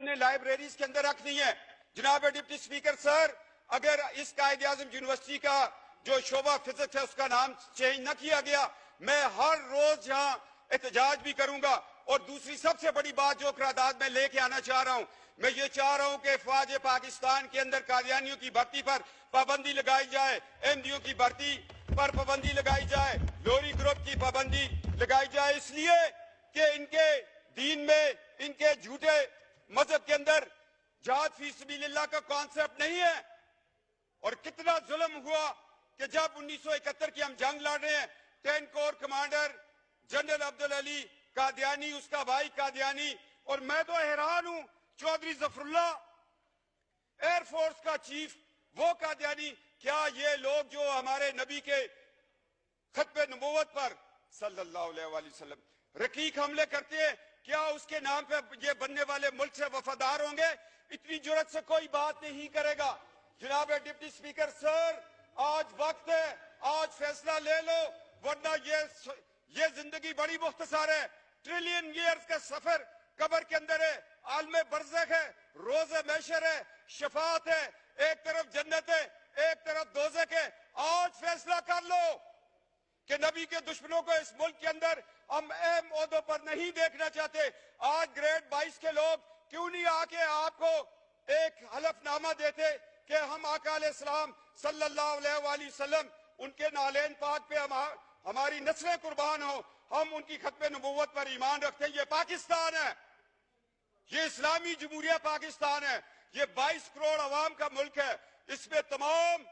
نے لائبریریز کے اندر رکھنی ہے۔ جناب ڈپٹی سپیکر سر، اگر اس قائد اعظم یونیورسٹی کا جو شعبہ فزکس ہے اس کا نام چینج نہ کیا گیا، میں ہر روز یہاں احتجاج بھی کروں گا۔ اور دوسری سب سے بڑی بات جو قرارداد میں لے کے آنا چاہ رہا ہوں، میں یہ چاہ رہا ہوں کہ افواج پاکستان کے اندر قادیانیوں کی بھرتی پر پابندی لگائی جائے، احمدیوں کی بھرتی پر پابندی لگائی جائے، لوری گروپ کی پابندی لگائی جائے، اس لیے کہ ان کے دین میں، ان کے جھوٹے مذہب کے اندر جہاد فی سبیل اللہ کا کانسیپٹ نہیں ہے۔ اور کتنا ظلم ہوا کہ جب 1971 کی ہم جنگ لڑ رہے ہیں، 10 corps commander general Abdul Ali Qadiani, اس کا بھائی قادیانی، اور میں تو حیران ہوں Chaudhry Zafarullah air force کا چیف، وہ قادیانی۔ کیا یہ لوگ جو ہمارے نبی کے ختم نبوت پر صلی اللہ علیہ وآلہ وسلم رقیق حملے کرتے ہیں، کیا اس کے نام پہ یہ بننے والے ملک سے وفادار ہوں گے؟ اتنی جرات سے کوئی بات نہیں کرے گا۔ جناب ڈپٹی سپیکر سر، آج وقت ہے، آج فیصلہ لے لو، ورنہ یہ زندگی بڑی مختصر ہے۔ ٹریلین ایئرز کا سفر قبر کے اندر ہے، عالم برزخ ہے، روز محشر ہے، شفاعت ہے، ایک طرف جنت ہے، ایک طرف دوزخ ہے۔ آج فیصلہ کر لو کہ نبی کے دشمنوں کو اس ملک کے اندر ہم اہم عہدوں پر نہیں دیکھنا چاہتے۔ آج گریڈ 22 کے لوگ کیوں نہیں آ کے آپ کو ایک حلف نامہ دیتے کہ ہم آقا علیہ السلام صلی اللہ علیہ وآلہ وسلم، ان کے نالین پاک پہ ہماری نسلیں قربان ہوں، ہم ان کی ختم نبوت پر ایمان رکھتے ہیں۔ یہ پاکستان ہے، یہ اسلامی جمہوریہ پاکستان ہے، یہ 22 کروڑ عوام کا ملک ہے، اس میں تمام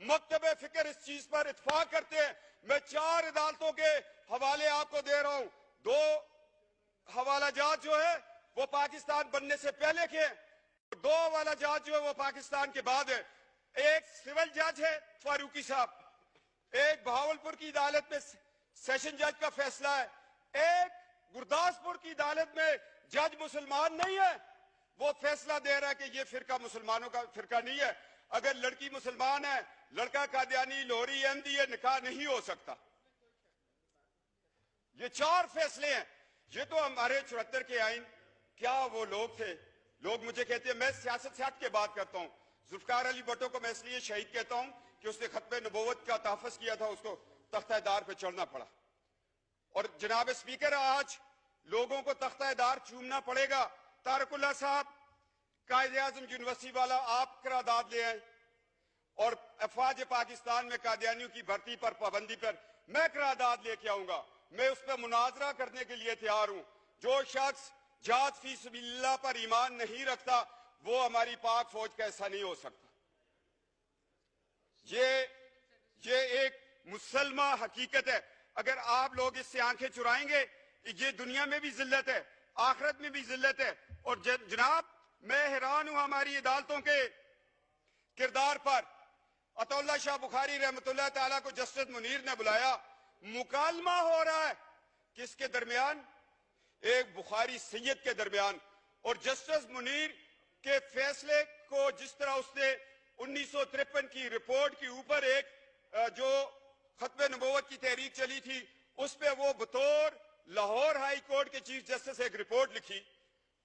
مکتب فکر اس چیز پر اتفاق کرتے ہیں۔ میں 4 عدالتوں کے حوالے آپ کو دے رہا ہوں، 2 حوالہ جات جو ہے وہ پاکستان بننے سے پہلے کے ہیں، 2 حوالہ جات جو ہے وہ پاکستان کے بعد ہے۔ ایک سول جج ہے فاروقی صاحب، ایک بہاولپور کی عدالت میں سیشن جج کا فیصلہ ہے، ایک گرداسپور کی عدالت میں جج مسلمان نہیں ہے، وہ فیصلہ دے رہا ہے کہ یہ فرقہ مسلمانوں کا فرقہ نہیں ہے۔ اگر لڑکی مسلمان ہے، لڑکا قادیانی، لوہری، احمدی، یہ نکاح نہیں ہو سکتا۔ یہ 4 فیصلے ہیں۔ یہ تو ہمارے 74 کے آئین، کیا وہ لوگ تھے؟ لوگ مجھے کہتے ہیں، میں سیاست سے ہٹ کے بات کرتا ہوں، ذوالفقار علی بھٹو کو میں اس لیے شہید کہتا ہوں کہ اس نے ختم نبوت کا تحفظ کیا تھا، اس کو تختہ دار پہ چڑھنا پڑا۔ اور جناب اسپیکر، آج لوگوں کو تختہ دار چومنا پڑے گا۔ طارق اللہ صاحب، قائد اعظم یونیورسٹی والا، آپ قرارداد لے آئیں، اور افواج پاکستان میں قادیانیوں کی بھرتی پر پابندی پر میں قرارداد لے کے آؤں گا۔ میں اس پہ مناظرہ کرنے کے لیے تیار ہوں۔ جو شخص جہاد فی سبیل اللہ پر ایمان نہیں رکھتا، وہ ہماری پاک فوج کا ایسا نہیں ہو سکتا۔ یہ ایک مسلمہ حقیقت ہے۔ اگر آپ لوگ اس سے آنکھیں چرائیں گے، یہ دنیا میں بھی ذلت ہے، آخرت میں بھی ذلت ہے۔ اور جناب، میں حیران ہوں ہماری عدالتوں کے کردار پر۔ عطا اللہ شاہ بخاری رحمۃ اللہ تعالیٰ کو جسٹس منیر نے بلایا، مکالمہ ہو رہا ہے کس کے درمیان؟ ایک بخاری سید کے درمیان۔ اور جسٹس منیر کے فیصلے کو جس طرح اس نے 1953 کی رپورٹ کے اوپر ایک جو ختم نبوت کی تحریک چلی تھی، اس پہ وہ بطور لاہور ہائی کورٹ کے چیف جسٹس ایک رپورٹ لکھی،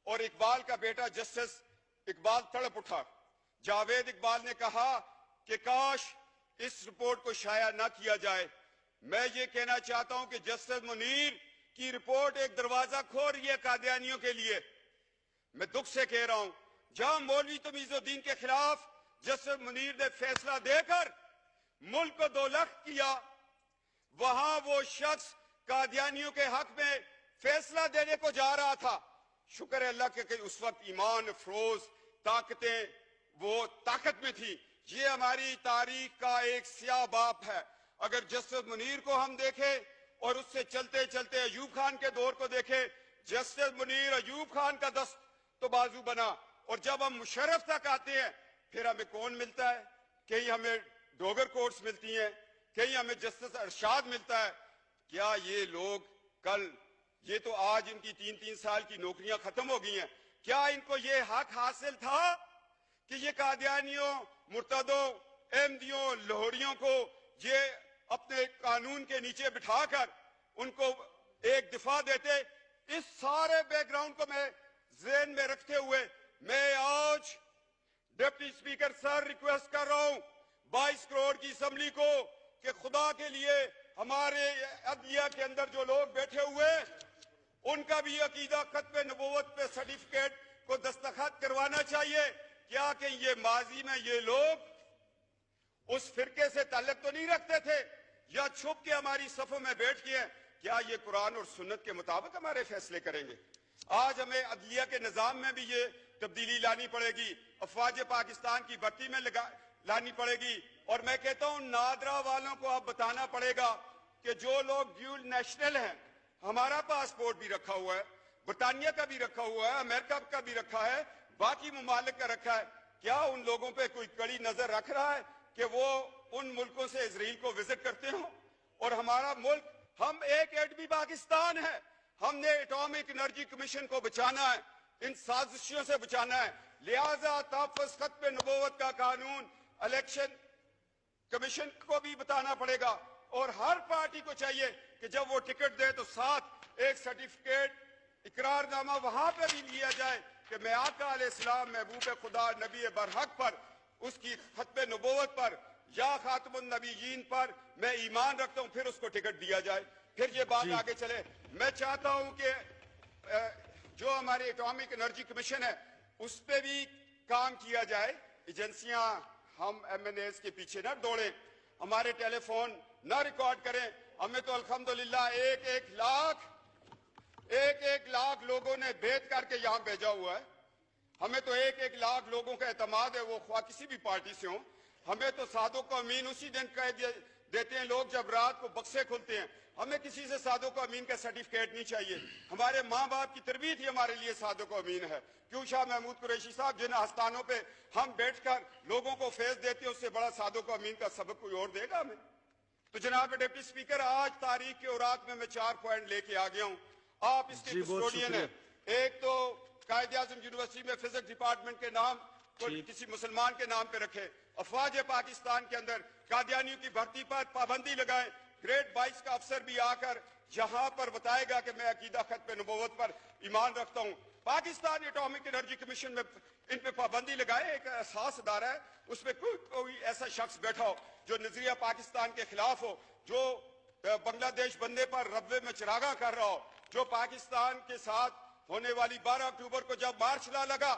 اور اقبال کا بیٹا جسٹس اقبال تڑپ اٹھا۔ جاوید اقبال نے کہا کہ کاش اس رپورٹ کو شائع نہ کیا جائے۔ میں یہ کہنا چاہتا ہوں کہ جسٹس منیر کی رپورٹ ایک دروازہ کھول رہی ہے قادیانیوں کے لیے۔ میں دکھ سے کہہ رہا ہوں، جہاں مولوی تمیز الدین کے خلاف جسٹس منیر نے فیصلہ دے کر ملک کو 2 لخت کیا، وہاں وہ شخص قادیانیوں کے حق میں فیصلہ دینے کو جا رہا تھا۔ شکر ہے اللہ کہ اس وقت ایمان افروز طاقتیں وہ طاقت میں تھی۔ یہ ہماری تاریخ کا ایک سیاہ باب ہے۔ اگر جسٹس منیر کو ہم دیکھیں اور اس سے چلتے چلتے ایوب خان کے دور کو دیکھیں، جسٹس منیر ایوب خان کا دست تو بازو بنا، اور جب ہم مشرف تک آتے ہیں پھر ہمیں کون ملتا ہے؟ کہیں ہمیں ڈوگر کورٹس ملتی ہیں، کہیں ہمیں جسٹس ارشاد ملتا ہے۔ کیا یہ لوگ کل، یہ تو آج ان کی 3 سال کی نوکریاں ختم ہو گئی ہیں، کیا ان کو یہ حق حاصل تھا کہ یہ قادیانیوں، مرتدوں، احمدیوں، لاہوریوں کو یہ اپنے قانون کے نیچے بٹھا کر ان کو ایک دفاع دیتے؟ اس سارے بیک گراؤنڈ کو میں ذہن میں رکھتے ہوئے डिप्टी स्पीकर सर, रिक्वेस्ट कर रहा हूं 22 करोड़ की असेंबली को कि खुदा के लिए हमारे अदलिया के अंदर जो लोग बैठे हुए उनका भी अकीदा खत्म नबूवत पे सर्टिफिकेट को दस्तखत करवाना चाहिए। क्या कि ये माजी में ये लोग उस फिरके से ताल्लुक तो नहीं रखते थे या छुप के हमारी सफों में बैठ के हैं? क्या ये कुरान और सुन्नत के मुताबिक हमारे फैसले करेंगे? आज हमें अदलिया के निजाम में भी ये तब्दीली लानी पड़ेगी, अफवाज पाकिस्तान की भर्ती में लानी पड़ेगी। और मैं कहता हूं नादरा वालों को अब बताना पड़ेगा कि जो लोग ड्यूल नेशनल हैं, हमारा पासपोर्ट भी रखा हुआ है, बरतानिया का भी रखा हुआ है, अमेरिका का भी रखा है, बाकी मुमालिक का रखा है, क्या उन लोगों पे कोई कड़ी नजर रख रहा है कि वो उन मुल्कों से इजराइल को विजिट करते हो? और हमारा मुल्क, हम एक एटमी पाकिस्तान है, हमने एटॉमिक एनर्जी कमीशन को बचाना है, इन साजिशों से बचाना है। लिहाजा तहफ़्फ़ुज़ खत्म नबूवत का कानून इलेक्शन कमीशन को भी बताना पड़ेगा और हर पार्टी को चाहिए कि जब वो टिकट दे तो साथ एक सर्टिफिकेट इकरारनामा वहां पे भी लिया जाए कि मैं आका अलैहिस्सलाम महबूब खुदा नबी बरहक पर, उसकी खत्म नबूवत पर या खातमुन नबीयीन पर मैं ईमान रखता हूं, फिर उसको टिकट दिया जाए, फिर ये बात आगे चले। मैं चाहता हूं कि जो हमारे एटॉमिक एनर्जी कमीशन है उस पर भी काम किया जाए। एजेंसियां, हम MNAs के पीछे न दौड़े, हमारे टेलीफोन न रिकॉर्ड करें। हमें तो अल्हम्दुलिल्लाह एक लाख लोगों ने भेद करके यहां भेजा हुआ है। हमें तो एक लाख लोगों का एतमाद है, वो ख्वाह किसी भी पार्टी से हो। हमें तो सादों को अमीन उसी दिन कह देते हैं लोग जब रात को बक्से खुलते हैं। हमें किसी से सादों को अमीन का सर्टिफिकेट नहीं चाहिए। हमारे माँ बाप की तरबियत ही हमारे लिए सादों को अमीन है। क्यों शाह महमूद कुरैशी साहब, जिन आस्थानों पे हम बैठकर लोगों को फैज़ देते हैं, उससे बड़ा सादों को अमीन का सबक कोई और देगा हमें? तो जनाब डिप्टी स्पीकर, आज तारीख के औरात में मैं 4 पॉइंट लेके आ गया हूँ। आप इसके कस्टोडियन है। एक तो कायद-ए-आज़म यूनिवर्सिटी में फिजिक्स डिपार्टमेंट के नाम को किसी मुसलमान के नाम पे रखे। अफवाज पाकिस्तान के अंदर कादियानियों की भर्ती पर पाबंदी लगाए। ग्रेड 22 का अफसर भी आकर जहां पर बताएगा कि मैं अकीदा खत्म नबूवत पर ईमान रखता हूं। पाकिस्तान एटॉमिक एनर्जी कमीशन में इन पे पाबंदी लगाए। एक एहसास अदारा है, उसमें कोई ऐसा शख्स बैठा हो जो नजरिया पाकिस्तान के खिलाफ हो, जो बांग्लादेश बनने पर रब्बे में चिरागा कर रहा हो, जो पाकिस्तान के साथ होने वाली 12 अक्टूबर को जब मार्च ला लगा,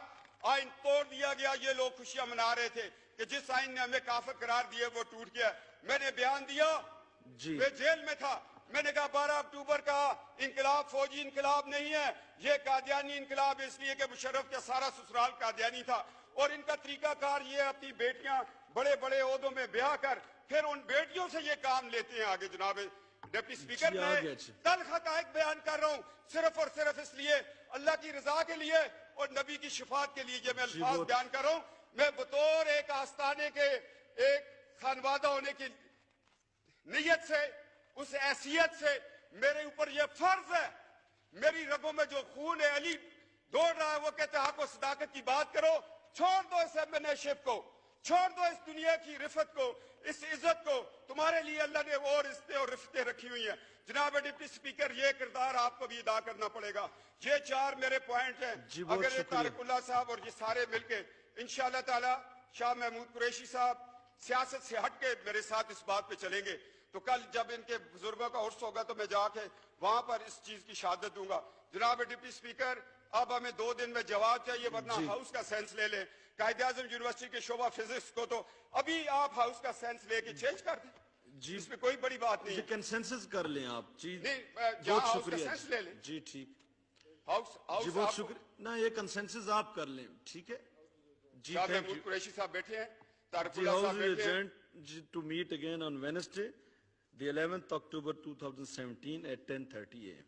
आइन तोड़ दिया गया, ये लोग खुशियां मना रहे थे कि जिस आइन ने हमें काफिर करार दिए वो टूट गया। मैंने बयान दिया, वे जेल में था, मैंने कहा 12 अक्टूबर का इनकलाब फौजी इनकलाब नहीं है, ये कादियानी इनकलाब, इसलिए कि मुशर्रफ का सारा ससुराल कादियानी था। और इनका तरीकाकार ये अपनी बेटियां बड़े बड़े ओहदों में ब्याह कर फिर उन बेटियों से ये काम लेते हैं आगे। जनाब डिप्टी स्पीकर, मैं तल्ख हक़ाइक़ बयान कर रहा हूँ, सिर्फ और सिर्फ इसलिए अल्लाह की रजा के लिए और नबी की शिफात के लिए ये मैं अल्फाज बयान कर रहा हूँ। मैं बतौर एक आस्थाने के एक खानवादा होने की नीयत से, उस हैसियत से मेरे ऊपर यह फर्ज है, मेरी रगों में जो खून है अली दौड़ रहा है, वो कहते हैं आपको सदाकत की बात करो, छोड़ दो इस एमएनएशिप को, छोड़ दो इस दुनिया की रिफत को, इस इज्जत को। तुम्हारे लिए अल्लाह ने और इज्जतें और रिफतें रखी हुई हैं। जनाब डिप्टी स्पीकर, ये किरदार आपको भी अदा करना पड़ेगा। ये 4 मेरे पॉइंट हैं। अगर ये तारिकुल्लाह साहब और ये सारे मिलके इंशाअल्लाह ताला, शाह महमूद कुरैशी साहब सियासत से हट के मेरे साथ इस बात पे चलेंगे, तो कल जब इनके बुजुर्गों का उर्स होगा तो मैं जाके वहां पर इस चीज की शहादत दूंगा। जनाब डिप्टी स्पीकर, अब हमें 2 दिन में जवाब चाहिए, वरना हाउस का सेंस ले लें। कायद-ए-आज़म यूनिवर्सिटी के शोबा फिजिक्स को तो अभी आप हाउस का सेंस लेके चेंज कर दें, इसमें कोई बड़ी बात नहीं है। कंसेंसस कर लें आप जी। नहीं, जहां हाउस का सेंस ले लें जी, ठीक। हाउस जी, बहुत शुक्रिया ना, ये कंसेंसस आप कर लें, ठीक है जी। शाह महमूद कुरैशी साहब बैठे हैं, तारिकुल्लाह साहब बैठे हैं। To meet again on Wednesday, the 11th October 2017 at 10:30 a.m.